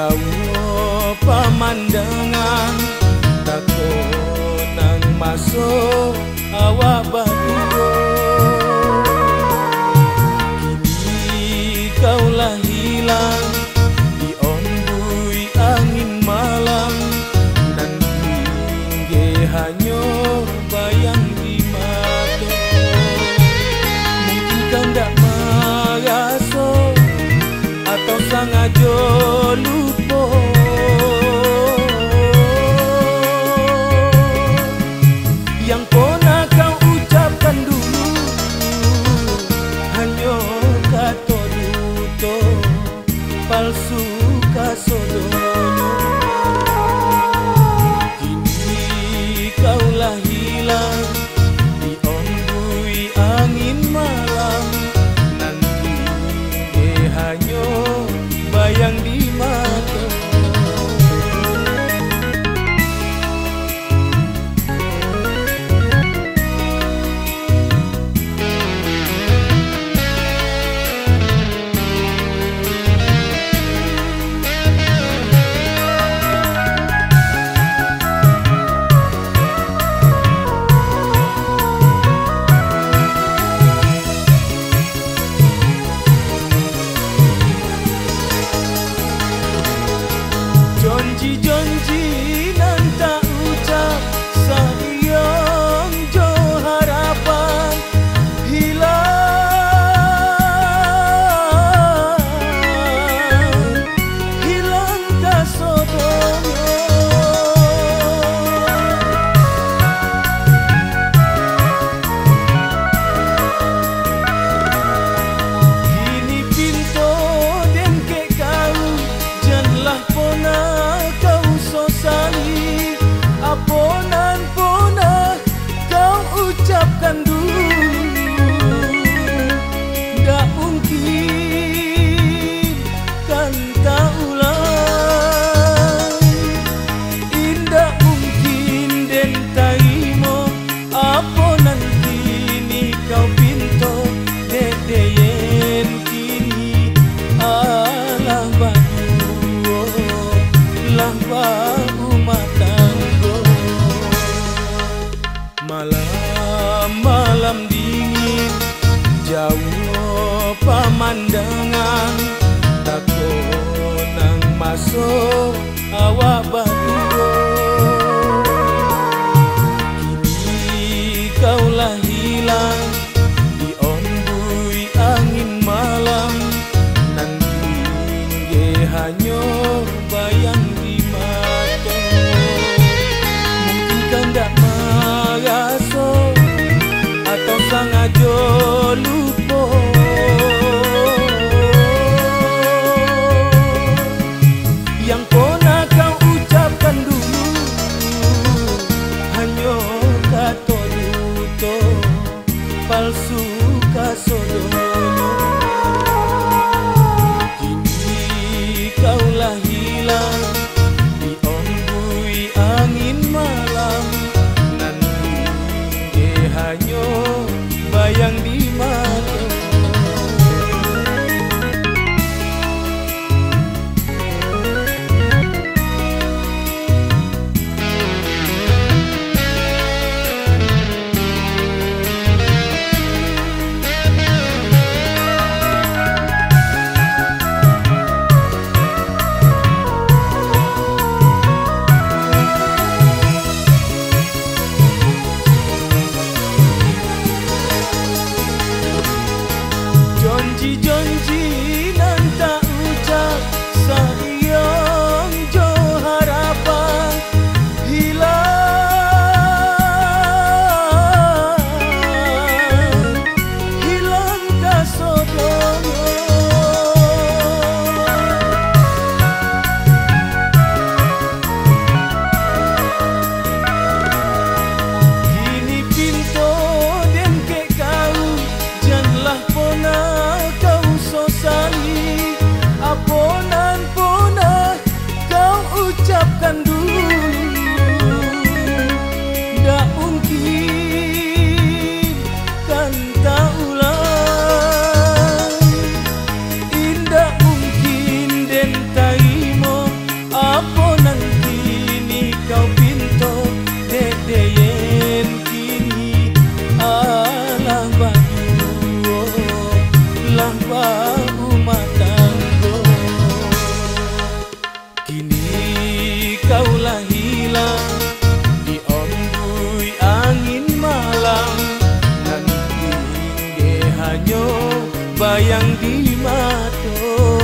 Jauh pemandangan takut nang masuk awak berdua. Kini kaulah hilang di ombui angin malam, nan tinggi hanya bayang di mata. Mungkin kau tak merasa atau sengaja lupa yang pernah kau ucapkan dulu, hanya kata duto palsu kasodono. Kini kaulah hilang di ombui angin malam, nanti hanya bayang di mata. Janji-janji nan tak ucap, sayang jo harapan hilang kasodonya. Kini pintu dan ke kau janganlah pernah kau sosali, aponan-ponan kau ucapkan dulu. Tak mungkin kan tak ulang, indah mungkin den taimo aponan kini kau pinto dedeyen kini alah badu lah rumah tangga. Malam-malam dingin, jauh pemandangan takut nang masuk awak berdua. Kini kaulah hilang di ombui angin malam, nan tinggi hanya bayang di mata. Mungkin kau tak merasa atau sengaja lupa yang pernah kau ucap hanyo bayang di mato.